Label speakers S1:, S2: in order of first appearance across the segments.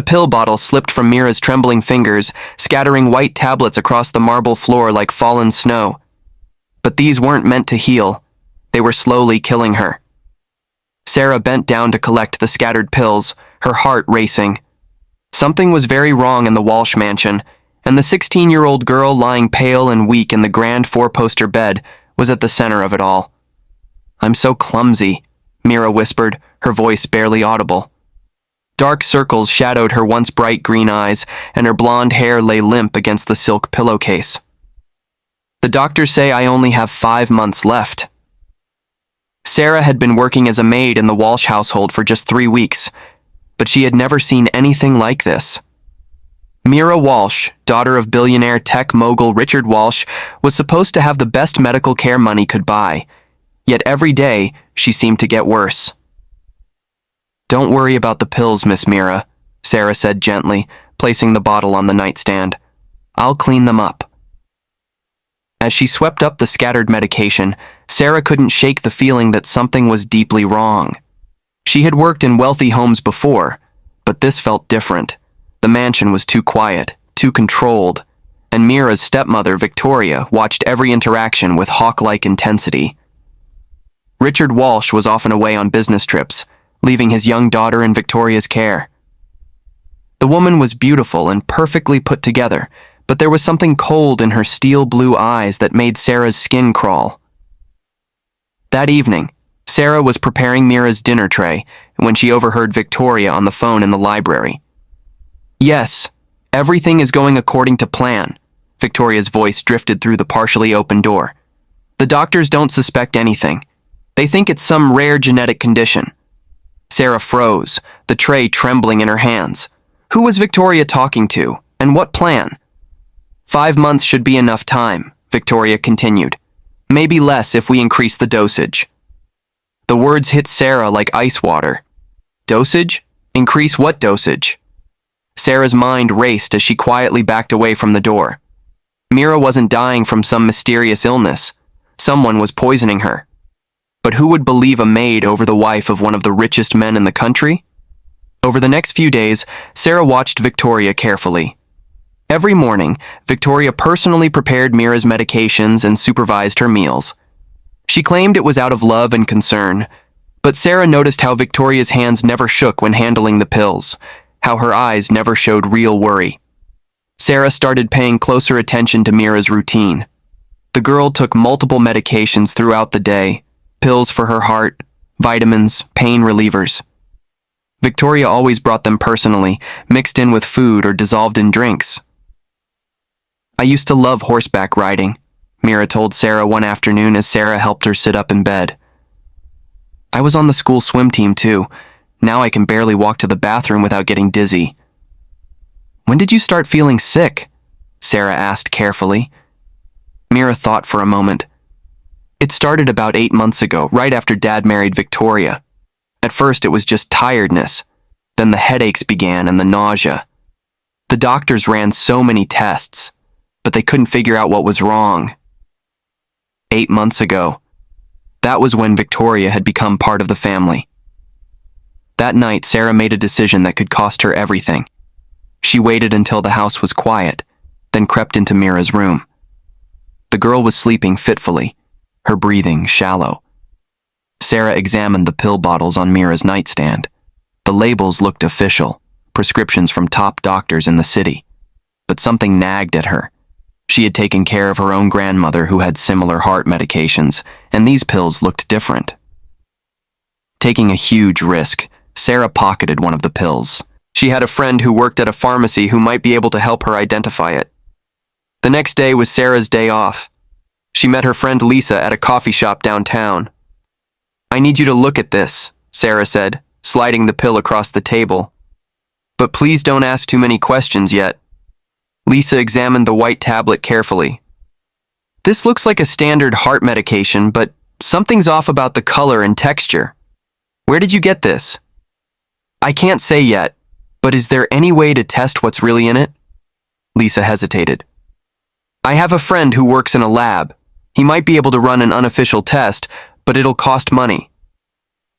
S1: pill bottle slipped from Mira's trembling fingers, scattering white tablets across the marble floor like fallen snow. But these weren't meant to heal. They were slowly killing her. Sarah bent down to collect the scattered pills, her heart racing. Something was very wrong in the Walsh mansion, and the 16-year-old girl lying pale and weak in the grand four-poster bed was at the center of it all. "I'm so clumsy," Mira whispered, her voice barely audible. Dark circles shadowed her once bright green eyes, and her blonde hair lay limp against the silk pillowcase. "The doctors say I only have 5 months left." Sarah had been working as a maid in the Walsh household for just 3 weeks, but she had never seen anything like this. Mira Walsh, daughter of billionaire tech mogul Richard Walsh, was supposed to have the best medical care money could buy, yet every day she seemed to get worse. "Don't worry about the pills, Miss Mira," Sarah said gently, placing the bottle on the nightstand. "I'll clean them up." As she swept up the scattered medication, Sarah couldn't shake the feeling that something was deeply wrong. She had worked in wealthy homes before, but this felt different. The mansion was too quiet, too controlled, and Mira's stepmother, Victoria, watched every interaction with hawk-like intensity. Richard Walsh was often away on business trips, leaving his young daughter in Victoria's care. The woman was beautiful and perfectly put together, but there was something cold in her steel blue eyes that made Sarah's skin crawl. That evening, Sarah was preparing Mira's dinner tray when she overheard Victoria on the phone in the library. "Yes, everything is going according to plan," Victoria's voice drifted through the partially open door. "The doctors don't suspect anything. They think it's some rare genetic condition." Sarah froze, the tray trembling in her hands. Who was Victoria talking to, and what plan? "5 months should be enough time," Victoria continued. "Maybe less if we increase the dosage." The words hit Sarah like ice water. Dosage? Increase what dosage? Sarah's mind raced as she quietly backed away from the door. Mira wasn't dying from some mysterious illness. Someone was poisoning her. But who would believe a maid over the wife of one of the richest men in the country? Over the next few days, Sarah watched Victoria carefully. Every morning, Victoria personally prepared Mira's medications and supervised her meals. She claimed it was out of love and concern, but Sarah noticed how Victoria's hands never shook when handling the pills, how her eyes never showed real worry. Sarah started paying closer attention to Mira's routine. The girl took multiple medications throughout the day, pills for her heart, vitamins, pain relievers. Victoria always brought them personally, mixed in with food or dissolved in drinks. "I used to love horseback riding," Mira told Sarah one afternoon as Sarah helped her sit up in bed. "I was on the school swim team too. Now I can barely walk to the bathroom without getting dizzy." "When did you start feeling sick?" Sarah asked carefully. Mira thought for a moment. "It started about 8 months ago, right after Dad married Victoria. At first it was just tiredness. Then the headaches began and the nausea. The doctors ran so many tests, but they couldn't figure out what was wrong. 8 months ago, that was when Victoria had become part of the family. That night, Sarah made a decision that could cost her everything. She waited until the house was quiet, then crept into Mira's room. The girl was sleeping fitfully, her breathing shallow. Sarah examined the pill bottles on Mira's nightstand. The labels looked official, prescriptions from top doctors in the city. But something nagged at her. She had taken care of her own grandmother who had similar heart medications, and these pills looked different. Taking a huge risk, Sarah pocketed one of the pills. She had a friend who worked at a pharmacy who might be able to help her identify it. The next day was Sarah's day off. She met her friend Lisa at a coffee shop downtown. "I need you to look at this," Sarah said, sliding the pill across the table. "But please don't ask too many questions yet." Lisa examined the white tablet carefully. "This looks like a standard heart medication, but something's off about the color and texture. Where did you get this?" "I can't say yet, but is there any way to test what's really in it?" Lisa hesitated. "I have a friend who works in a lab. He might be able to run an unofficial test, but it'll cost money."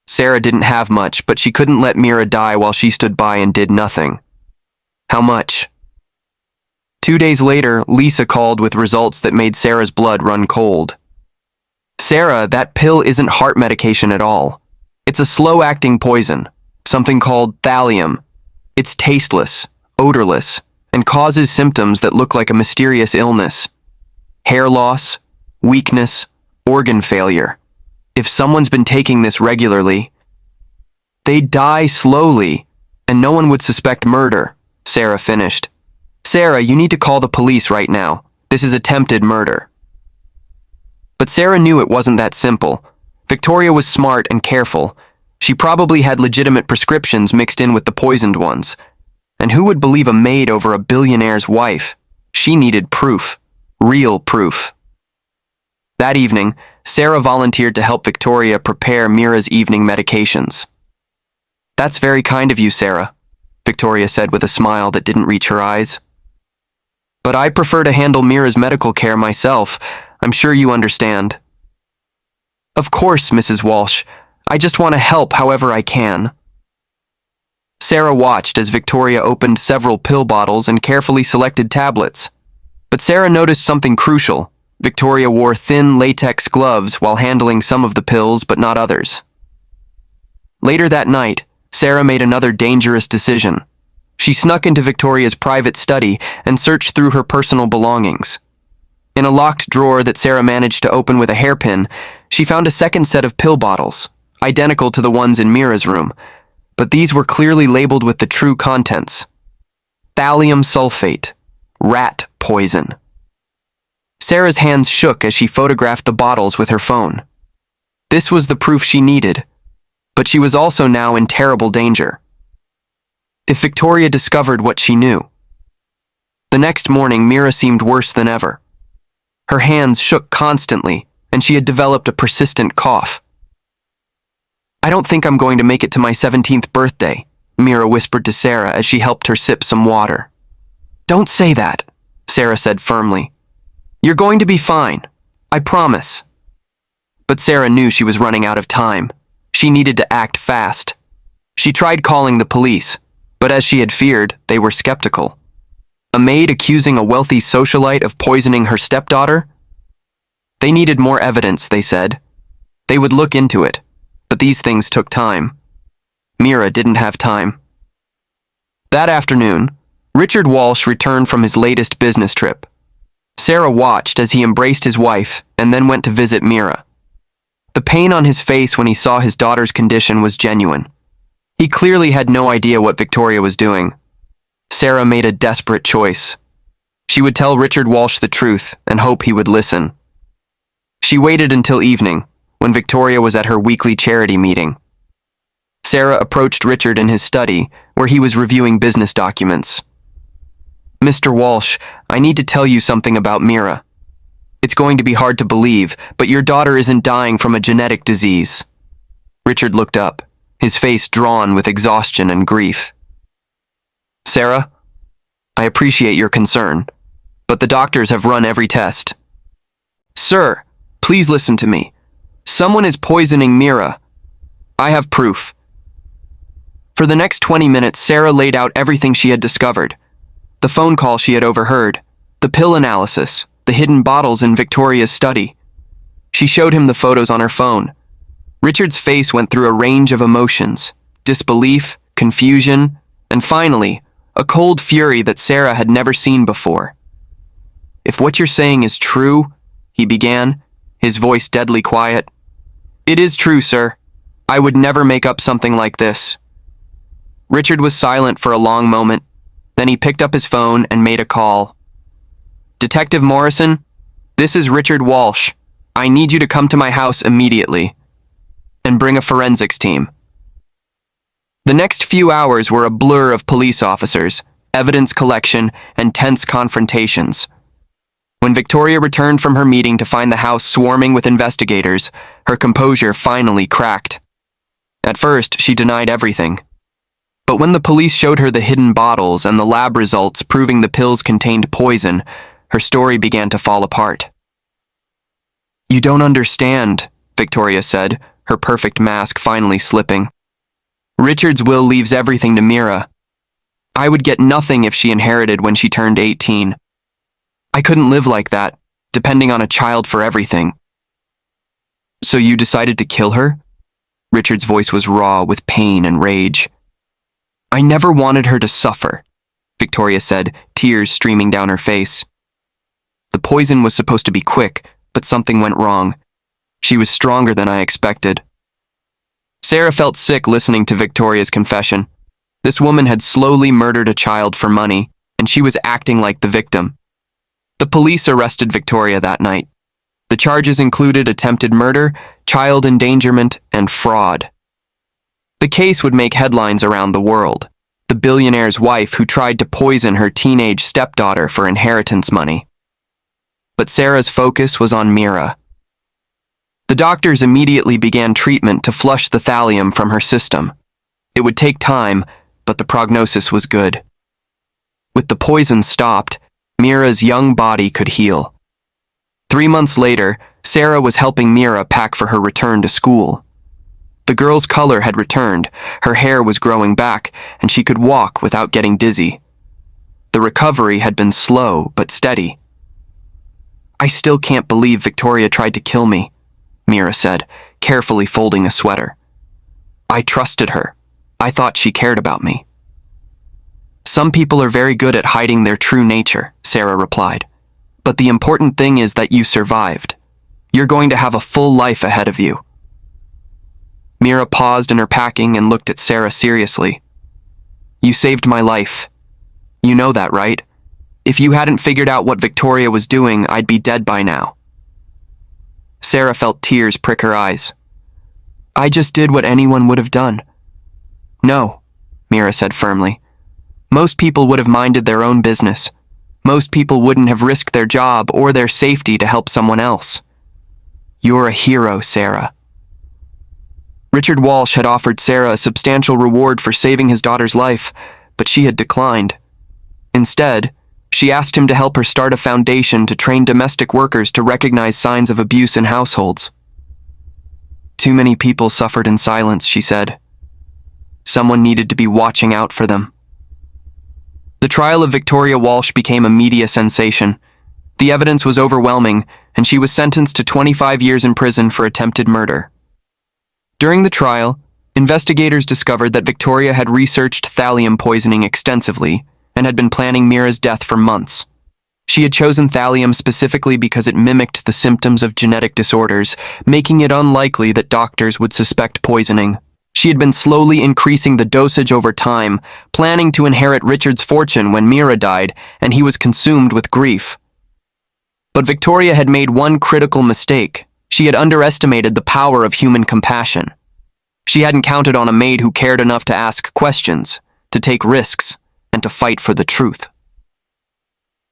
S1: Sarah didn't have much, but she couldn't let Mira die while she stood by and did nothing. How much? 2 days later, Lisa called with results that made Sarah's blood run cold. Sarah, that pill isn't heart medication at all. It's a slow-acting poison, something called thallium. It's tasteless, odorless, and causes symptoms that look like a mysterious illness. Hair loss, weakness, organ failure. If someone's been taking this regularly, they'd die slowly, and no one would suspect murder, Sarah finished. Sarah, you need to call the police right now. This is attempted murder. But Sarah knew it wasn't that simple. Victoria was smart and careful. She probably had legitimate prescriptions mixed in with the poisoned ones. And who would believe a maid over a billionaire's wife? She needed proof. Real proof. That evening, Sarah volunteered to help Victoria prepare Mira's evening medications. That's very kind of you, Sarah, Victoria said with a smile that didn't reach her eyes. But I prefer to handle Mira's medical care myself. I'm sure you understand. Of course, Mrs. Walsh. I just want to help however I can. Sarah watched as Victoria opened several pill bottles and carefully selected tablets. But Sarah noticed something crucial. Victoria wore thin latex gloves while handling some of the pills but not others. Later that night, Sarah made another dangerous decision. She snuck into Victoria's private study and searched through her personal belongings. In a locked drawer that Sarah managed to open with a hairpin, she found a second set of pill bottles, identical to the ones in Mira's room, but these were clearly labeled with the true contents. Thallium sulfate, rat poison. Sarah's hands shook as she photographed the bottles with her phone. This was the proof she needed, but she was also now in terrible danger. If Victoria discovered what she knew. The next morning, Mira seemed worse than ever. Her hands shook constantly, and she had developed a persistent cough. I don't think I'm going to make it to my 17th birthday, Mira whispered to Sarah as she helped her sip some water. Don't say that, Sarah said firmly. You're going to be fine. I promise. But Sarah knew she was running out of time. She needed to act fast. She tried calling the police, but as she had feared, they were skeptical. A maid accusing a wealthy socialite of poisoning her stepdaughter? They needed more evidence, they said. They would look into it, but these things took time. Mira didn't have time. That afternoon, Richard Walsh returned from his latest business trip. Sarah watched as he embraced his wife and then went to visit Mira. The pain on his face when he saw his daughter's condition was genuine. He clearly had no idea what Victoria was doing. Sarah made a desperate choice. She would tell Richard Walsh the truth and hope he would listen. She waited until evening, when Victoria was at her weekly charity meeting. Sarah approached Richard in his study, where he was reviewing business documents. Mr. Walsh, I need to tell you something about Mira. It's going to be hard to believe, but your daughter isn't dying from a genetic disease. Richard looked up, his face drawn with exhaustion and grief. Sarah, I appreciate your concern, but the doctors have run every test. Sir, please listen to me. Someone is poisoning Mira. I have proof. For the next 20 minutes, Sarah laid out everything she had discovered. The phone call she had overheard, the pill analysis, the hidden bottles in Victoria's study. She showed him the photos on her phone. Richard's face went through a range of emotions, disbelief, confusion, and finally, a cold fury that Sarah had never seen before. If what you're saying is true, he began, his voice deadly quiet. It is true, sir. I would never make up something like this. Richard was silent for a long moment. Then he picked up his phone and made a call. Detective Morrison, this is Richard Walsh. I need you to come to my house immediately and bring a forensics team. The next few hours were a blur of police officers, evidence collection, and tense confrontations. When Victoria returned from her meeting to find the house swarming with investigators, her composure finally cracked. At first, she denied everything. But when the police showed her the hidden bottles and the lab results proving the pills contained poison, her story began to fall apart. You don't understand, Victoria said, her perfect mask finally slipping. Richard's will leaves everything to Mira. I would get nothing if she inherited when she turned 18. I couldn't live like that, depending on a child for everything. So you decided to kill her? Richard's voice was raw with pain and rage. I never wanted her to suffer, Victoria said, tears streaming down her face. The poison was supposed to be quick, but something went wrong. She was stronger than I expected. Sarah felt sick listening to Victoria's confession. This woman had slowly murdered a child for money, and she was acting like the victim. The police arrested Victoria that night. The charges included attempted murder, child endangerment, and fraud. The case would make headlines around the world. The billionaire's wife who tried to poison her teenage stepdaughter for inheritance money. But Sarah's focus was on Mira. The doctors immediately began treatment to flush the thallium from her system. It would take time, but the prognosis was good. With the poison stopped, Mira's young body could heal. 3 months later, Sarah was helping Mira pack for her return to school. The girl's color had returned, her hair was growing back, and she could walk without getting dizzy. The recovery had been slow but steady. I still can't believe Victoria tried to kill me, Mira said, carefully folding a sweater. I trusted her. I thought she cared about me. Some people are very good at hiding their true nature, Sarah replied. But the important thing is that you survived. You're going to have a full life ahead of you. Mira paused in her packing and looked at Sarah seriously. You saved my life. You know that, right? If you hadn't figured out what Victoria was doing, I'd be dead by now. Sarah felt tears prick her eyes. I just did what anyone would have done. No, Mira said firmly. Most people would have minded their own business. Most people wouldn't have risked their job or their safety to help someone else. You're a hero, Sarah. Richard Walsh had offered Sarah a substantial reward for saving his daughter's life, but she had declined. Instead, she asked him to help her start a foundation to train domestic workers to recognize signs of abuse in households. Too many people suffered in silence, she said. Someone needed to be watching out for them. The trial of Victoria Walsh became a media sensation. The evidence was overwhelming, and she was sentenced to 25 years in prison for attempted murder. During the trial, investigators discovered that Victoria had researched thallium poisoning extensively and had been planning Mira's death for months. She had chosen thallium specifically because it mimicked the symptoms of genetic disorders, making it unlikely that doctors would suspect poisoning. She had been slowly increasing the dosage over time, planning to inherit Richard's fortune when Mira died, and he was consumed with grief. But Victoria had made one critical mistake. She had underestimated the power of human compassion. She hadn't counted on a maid who cared enough to ask questions, to take risks, and to fight for the truth.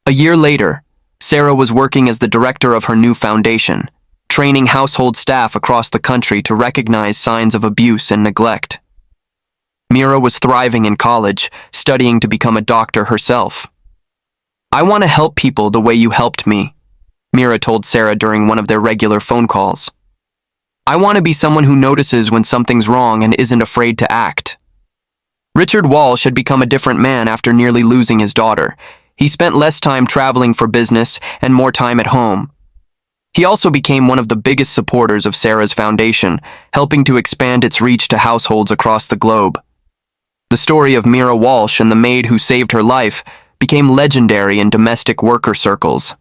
S1: A year later, Sarah was working as the director of her new foundation, training household staff across the country to recognize signs of abuse and neglect. Mira was thriving in college, studying to become a doctor herself. I want to help people the way you helped me, Mira told Sarah during one of their regular phone calls. I want to be someone who notices when something's wrong and isn't afraid to act. Richard Walsh had become a different man after nearly losing his daughter. He spent less time traveling for business and more time at home. He also became one of the biggest supporters of Sarah's foundation, helping to expand its reach to households across the globe. The story of Mira Walsh and the maid who saved her life became legendary in domestic worker circles.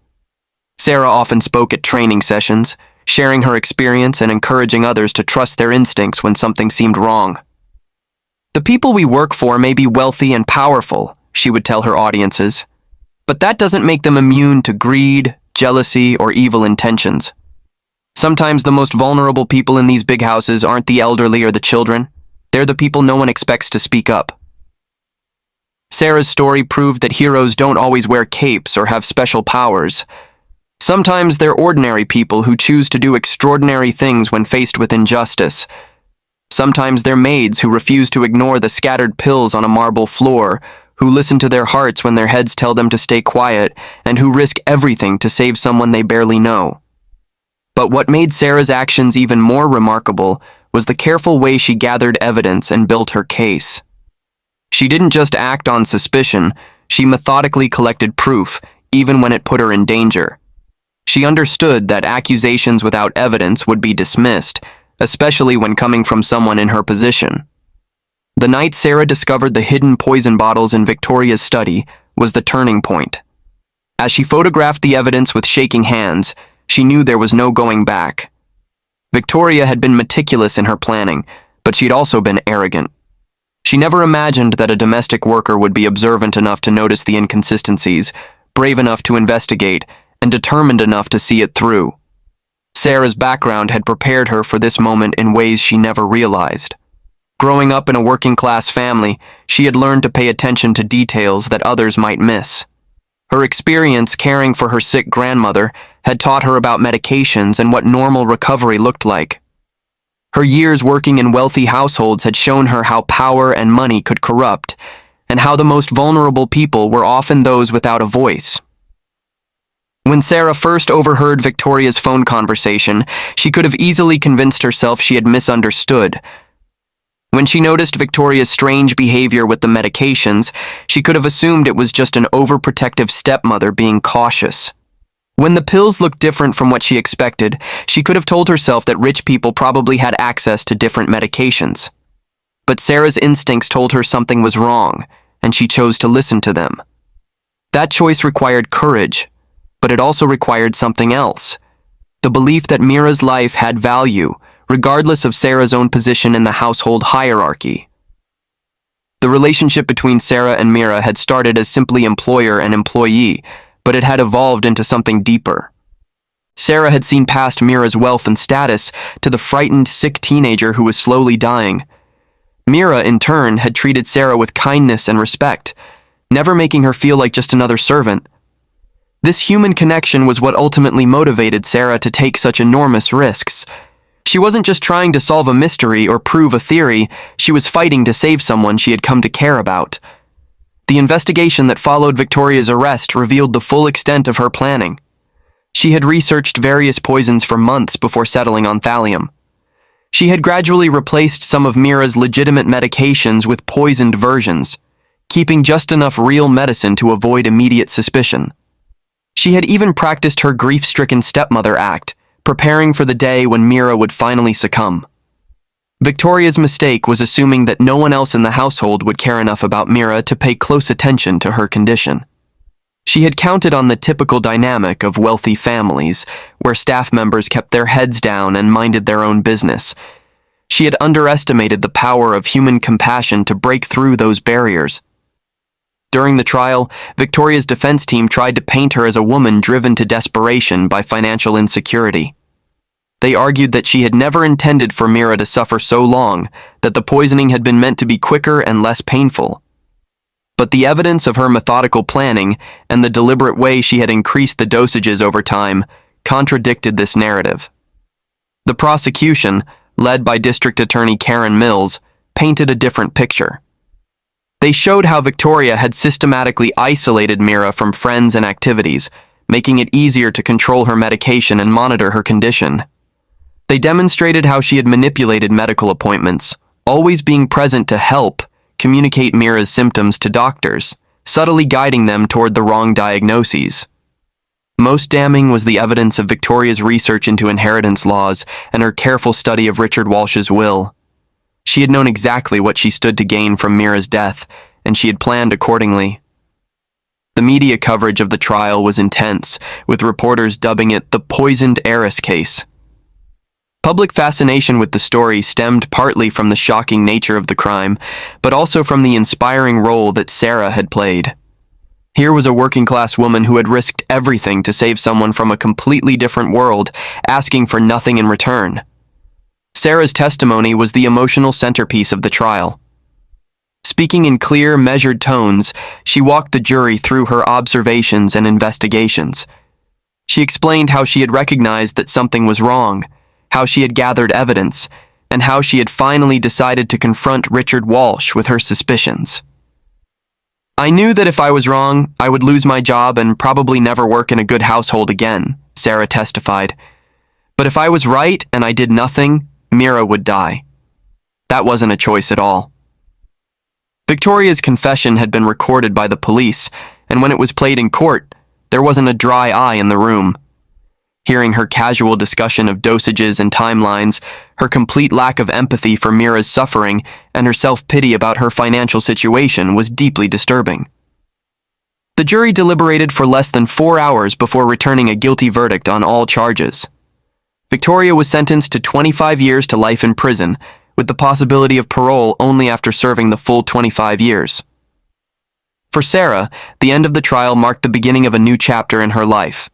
S1: Sarah often spoke at training sessions, sharing her experience and encouraging others to trust their instincts when something seemed wrong. The people we work for may be wealthy and powerful, she would tell her audiences, but that doesn't make them immune to greed, jealousy, or evil intentions. Sometimes the most vulnerable people in these big houses aren't the elderly or the children. They're the people no one expects to speak up. Sarah's story proved that heroes don't always wear capes or have special powers. Sometimes they're ordinary people who choose to do extraordinary things when faced with injustice. Sometimes they're maids who refuse to ignore the scattered pills on a marble floor, who listen to their hearts when their heads tell them to stay quiet, and who risk everything to save someone they barely know. But what made Sarah's actions even more remarkable was the careful way she gathered evidence and built her case. She didn't just act on suspicion, she methodically collected proof, even when it put her in danger. She understood that accusations without evidence would be dismissed, especially when coming from someone in her position. The night Sarah discovered the hidden poison bottles in Victoria's study was the turning point. As she photographed the evidence with shaking hands, she knew there was no going back. Victoria had been meticulous in her planning, but she'd also been arrogant. She never imagined that a domestic worker would be observant enough to notice the inconsistencies, brave enough to investigate, and determined enough to see it through. Sarah's background had prepared her for this moment in ways she never realized. Growing up in a working-class family, she had learned to pay attention to details that others might miss. Her experience caring for her sick grandmother had taught her about medications and what normal recovery looked like. Her years working in wealthy households had shown her how power and money could corrupt, and how the most vulnerable people were often those without a voice. When Sarah first overheard Victoria's phone conversation, she could have easily convinced herself she had misunderstood. When she noticed Victoria's strange behavior with the medications, she could have assumed it was just an overprotective stepmother being cautious. When the pills looked different from what she expected, she could have told herself that rich people probably had access to different medications. But Sarah's instincts told her something was wrong, and she chose to listen to them. That choice required courage, but it also required something else: the belief that Mira's life had value, regardless of Sarah's own position in the household hierarchy. The relationship between Sarah and Mira had started as simply employer and employee, but it had evolved into something deeper. Sarah had seen past Mira's wealth and status to the frightened, sick teenager who was slowly dying. Mira, in turn, had treated Sarah with kindness and respect, never making her feel like just another servant. This human connection was what ultimately motivated Sarah to take such enormous risks. She wasn't just trying to solve a mystery or prove a theory, she was fighting to save someone she had come to care about. The investigation that followed Victoria's arrest revealed the full extent of her planning. She had researched various poisons for months before settling on thallium. She had gradually replaced some of Mira's legitimate medications with poisoned versions, keeping just enough real medicine to avoid immediate suspicion. She had even practiced her grief-stricken stepmother act, preparing for the day when Mira would finally succumb. Victoria's mistake was assuming that no one else in the household would care enough about Mira to pay close attention to her condition. She had counted on the typical dynamic of wealthy families, where staff members kept their heads down and minded their own business. She had underestimated the power of human compassion to break through those barriers. During the trial, Victoria's defense team tried to paint her as a woman driven to desperation by financial insecurity. They argued that she had never intended for Mira to suffer so long, that the poisoning had been meant to be quicker and less painful. But the evidence of her methodical planning and the deliberate way she had increased the dosages over time contradicted this narrative. The prosecution, led by District Attorney Karen Mills, painted a different picture. They showed how Victoria had systematically isolated Mira from friends and activities, making it easier to control her medication and monitor her condition. They demonstrated how she had manipulated medical appointments, always being present to help communicate Mira's symptoms to doctors, subtly guiding them toward the wrong diagnoses. Most damning was the evidence of Victoria's research into inheritance laws and her careful study of Richard Walsh's will. She had known exactly what she stood to gain from Mira's death, and she had planned accordingly. The media coverage of the trial was intense, with reporters dubbing it the poisoned heiress case. Public fascination with the story stemmed partly from the shocking nature of the crime, but also from the inspiring role that Sarah had played. Here was a working-class woman who had risked everything to save someone from a completely different world, asking for nothing in return. Sarah's testimony was the emotional centerpiece of the trial. Speaking in clear, measured tones, she walked the jury through her observations and investigations. She explained how she had recognized that something was wrong, how she had gathered evidence, and how she had finally decided to confront Richard Walsh with her suspicions. "I knew that if I was wrong, I would lose my job and probably never work in a good household again," Sarah testified. "But if I was right and I did nothing, Mira would die. That wasn't a choice at all." Victoria's confession had been recorded by the police, and when it was played in court, there wasn't a dry eye in the room. Hearing her casual discussion of dosages and timelines, her complete lack of empathy for Mira's suffering, and her self-pity about her financial situation was deeply disturbing. The jury deliberated for less than 4 hours before returning a guilty verdict on all charges. Victoria was sentenced to 25 years to life in prison, with the possibility of parole only after serving the full 25 years. For Sarah, the end of the trial marked the beginning of a new chapter in her life.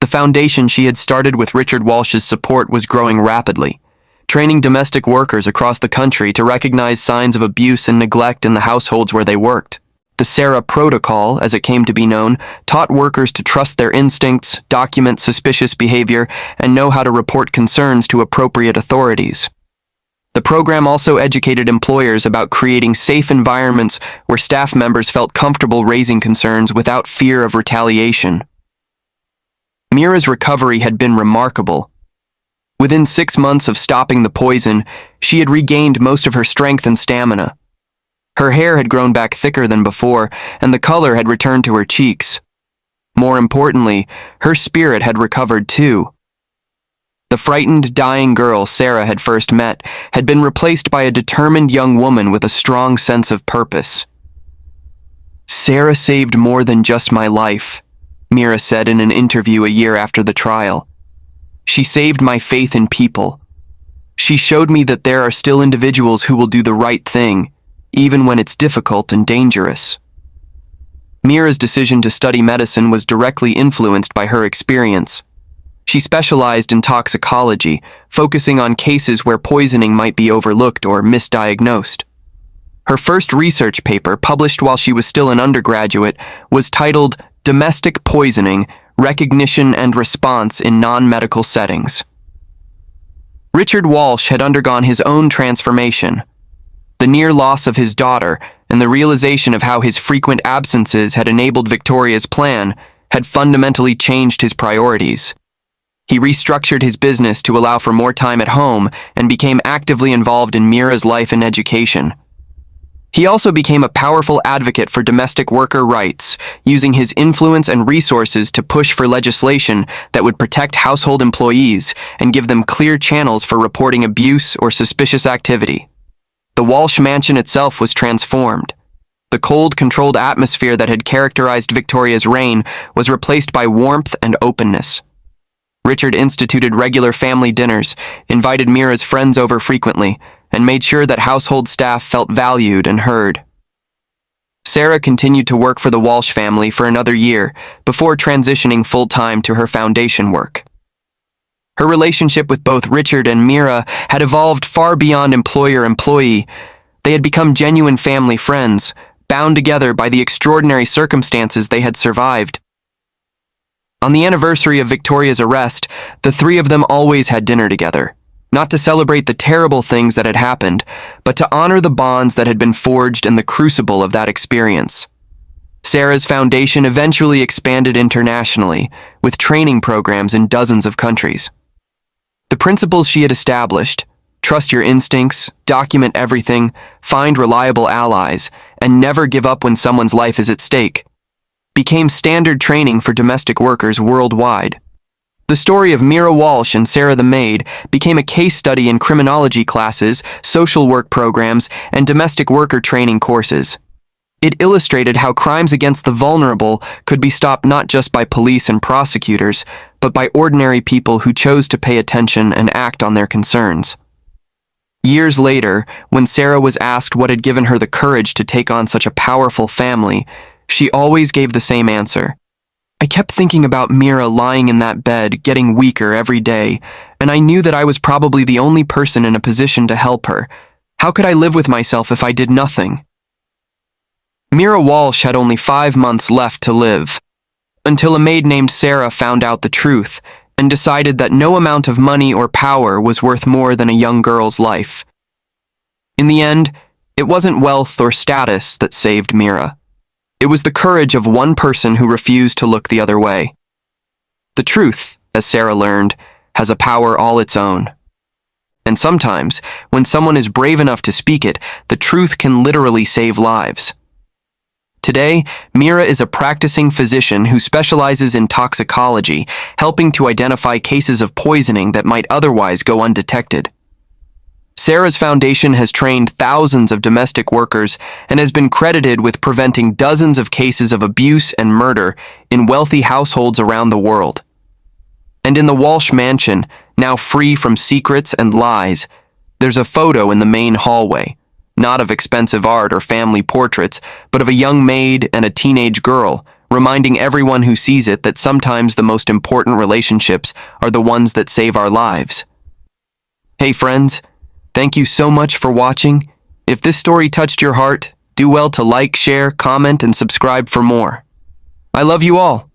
S1: The foundation she had started with Richard Walsh's support was growing rapidly, training domestic workers across the country to recognize signs of abuse and neglect in the households where they worked. The Sarah Protocol, as it came to be known, taught workers to trust their instincts, document suspicious behavior, and know how to report concerns to appropriate authorities. The program also educated employers about creating safe environments where staff members felt comfortable raising concerns without fear of retaliation. Mira's recovery had been remarkable. Within 6 months of stopping the poison, she had regained most of her strength and stamina. Her hair had grown back thicker than before, and the color had returned to her cheeks. More importantly, her spirit had recovered too. The frightened, dying girl Sarah had first met had been replaced by a determined young woman with a strong sense of purpose. "Sarah saved more than just my life," Mira said in an interview a year after the trial. "She saved my faith in people. She showed me that there are still individuals who will do the right thing, even when it's difficult and dangerous." Mira's decision to study medicine was directly influenced by her experience. She specialized in toxicology, focusing on cases where poisoning might be overlooked or misdiagnosed. Her first research paper, published while she was still an undergraduate, was titled "Domestic Poisoning: Recognition and Response in Non-Medical Settings." Richard Walsh had undergone his own transformation. The near loss of his daughter and the realization of how his frequent absences had enabled Victoria's plan had fundamentally changed his priorities. He restructured his business to allow for more time at home and became actively involved in Mira's life and education. He also became a powerful advocate for domestic worker rights, using his influence and resources to push for legislation that would protect household employees and give them clear channels for reporting abuse or suspicious activity. The Walsh mansion itself was transformed. The cold, controlled atmosphere that had characterized Victoria's reign was replaced by warmth and openness. Richard instituted regular family dinners, invited Mira's friends over frequently, and made sure that household staff felt valued and heard. Sarah continued to work for the Walsh family for another year before transitioning full-time to her foundation work. Her relationship with both Richard and Mira had evolved far beyond employer-employee. They had become genuine family friends, bound together by the extraordinary circumstances they had survived. On the anniversary of Victoria's arrest, the three of them always had dinner together, not to celebrate the terrible things that had happened, but to honor the bonds that had been forged in the crucible of that experience. Sarah's foundation eventually expanded internationally, with training programs in dozens of countries. The principles she had established, trust your instincts, document everything, find reliable allies, and never give up when someone's life is at stake, became standard training for domestic workers worldwide. The story of Mira Walsh and Sarah the Maid became a case study in criminology classes, social work programs, and domestic worker training courses. It illustrated how crimes against the vulnerable could be stopped not just by police and prosecutors, but by ordinary people who chose to pay attention and act on their concerns. Years later, when Sarah was asked what had given her the courage to take on such a powerful family, she always gave the same answer. "I kept thinking about Mira lying in that bed, getting weaker every day, and I knew that I was probably the only person in a position to help her. How could I live with myself if I did nothing?" Mira Walsh had only 5 months left to live, until a maid named Sarah found out the truth and decided that no amount of money or power was worth more than a young girl's life. In the end, it wasn't wealth or status that saved Mira. It was the courage of one person who refused to look the other way. The truth, as Sarah learned, has a power all its own. And sometimes, when someone is brave enough to speak it, the truth can literally save lives. Today, Mira is a practicing physician who specializes in toxicology, helping to identify cases of poisoning that might otherwise go undetected. Sarah's foundation has trained thousands of domestic workers and has been credited with preventing dozens of cases of abuse and murder in wealthy households around the world. And in the Walsh mansion, now free from secrets and lies, there's a photo in the main hallway, not of expensive art or family portraits, but of a young maid and a teenage girl, reminding everyone who sees it that sometimes the most important relationships are the ones that save our lives. Hey friends, thank you so much for watching. If this story touched your heart, do well to like, share, comment, and subscribe for more. I love you all.